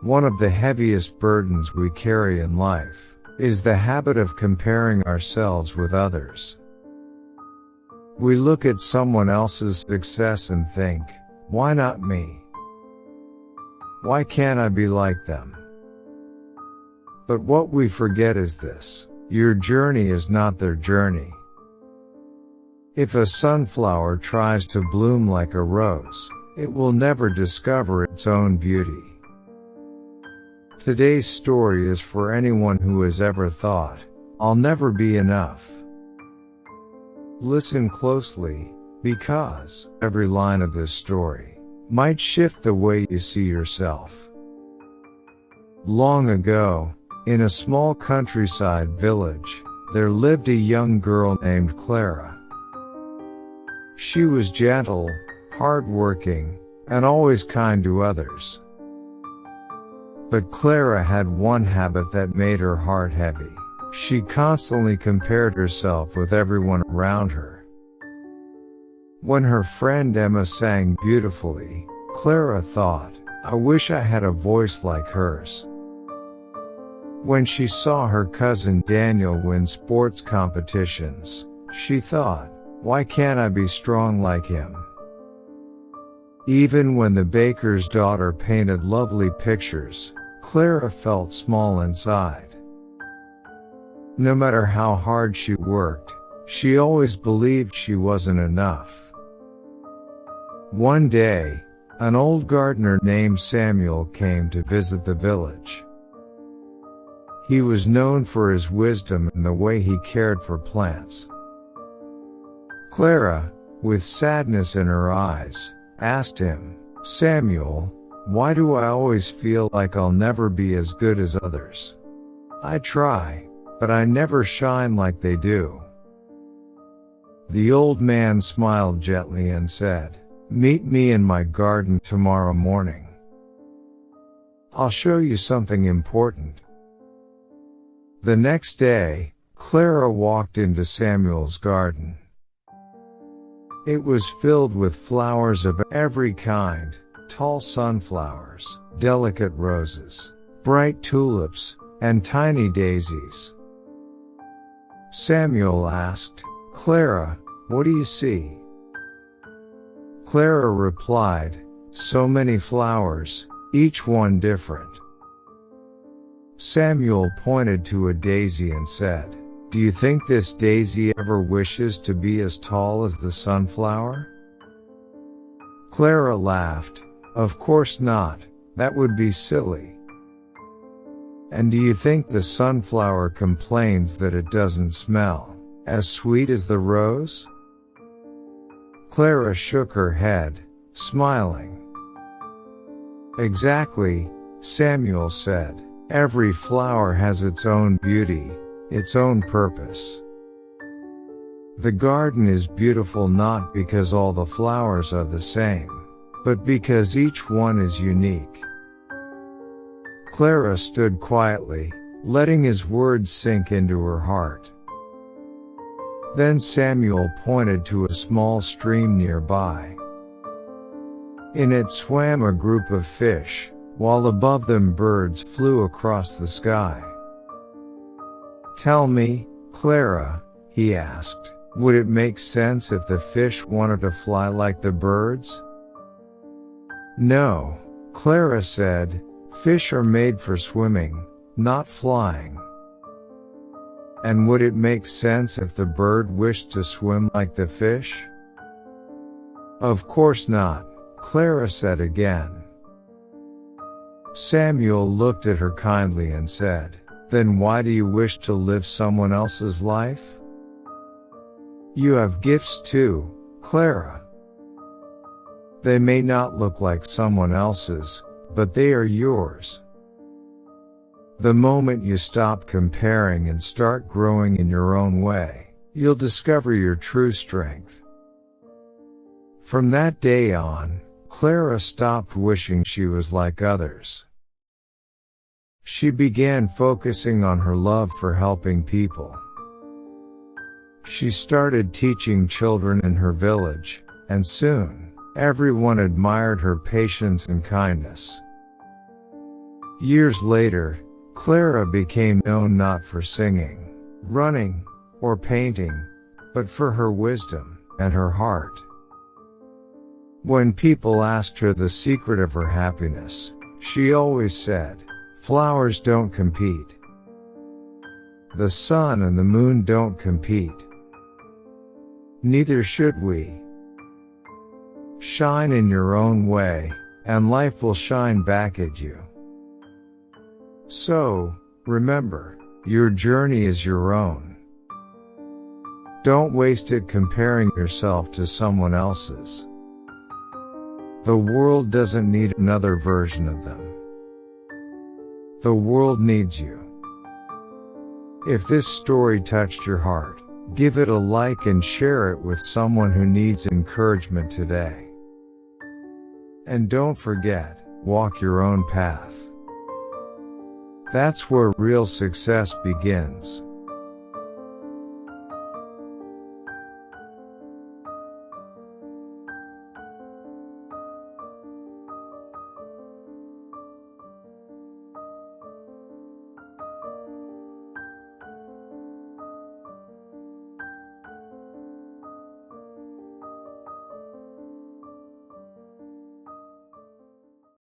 One of the heaviest burdens we carry in life is the habit of comparing ourselves with others. We look at someone else's success and think, why not me? Why can't I be like them? But what we forget is this: your journey is not their journey. If a sunflower tries to bloom like a rose, it will never discover its own beauty. Today's story is for anyone who has ever thought, I'll never be enough. Listen closely, because every line of this story might shift the way you see yourself. Long ago, in a small countryside village, there lived a young girl named Clara. She was gentle, hardworking, and always kind to others. But Clara had one habit that made her heart heavy. She constantly compared herself with everyone around her. When her friend Emma sang beautifully, Clara thought, I wish I had a voice like hers. When she saw her cousin Daniel win sports competitions, she thought, why can't I be strong like him? Even when the baker's daughter painted lovely pictures, Clara felt small inside. No matter how hard she worked, she always believed she wasn't enough. One day, an old gardener named Samuel came to visit the village. He was known for his wisdom and the way he cared for plants. Clara, with sadness in her eyes, asked him, Samuel, why do I always feel like I'll never be as good as others? I try, but I never shine like they do. The old man smiled gently and said, meet me in my garden tomorrow morning. I'll show you something important. The next day, Clara walked into Samuel's garden. It was filled with flowers of every kind, tall sunflowers, delicate roses, bright tulips, and tiny daisies. Samuel asked, Clara, what do you see? Clara replied, so many flowers, each one different. Samuel pointed to a daisy and said, do you think this daisy ever wishes to be as tall as the sunflower? Clara laughed, of course not, that would be silly. And do you think the sunflower complains that it doesn't smell as sweet as the rose? Clara shook her head, smiling. Exactly, Samuel said. Every flower has its own beauty, its own purpose. The garden is beautiful not because all the flowers are the same, but because each one is unique. Clara stood quietly, letting his words sink into her heart. Then Samuel pointed to a small stream nearby. In it swam a group of fish, while above them birds flew across the sky. Tell me, Clara, he asked, would it make sense if the fish wanted to fly like the birds? No, Clara said, fish are made for swimming, not flying. And would it make sense if the bird wished to swim like the fish? Of course not, Clara said again. Samuel looked at her kindly and said, then why do you wish to live someone else's life? You have gifts too, Clara. They may not look like someone else's, but they are yours. The moment you stop comparing and start growing in your own way, you'll discover your true strength. From that day on, Clara stopped wishing she was like others. She began focusing on her love for helping people. She started teaching children in her village, and soon, everyone admired her patience and kindness. Years later, Clara became known not for singing, running, or painting, but for her wisdom and her heart. When people asked her the secret of her happiness, she always said, "Flowers don't compete. The sun and the moon don't compete. Neither should we. Shine in your own way, and life will shine back at you." So, remember, your journey is your own. Don't waste it comparing yourself to someone else's. The world doesn't need another version of them. The world needs you. If this story touched your heart, give it a like and share it with someone who needs encouragement today. And don't forget, walk your own path. That's where real success begins.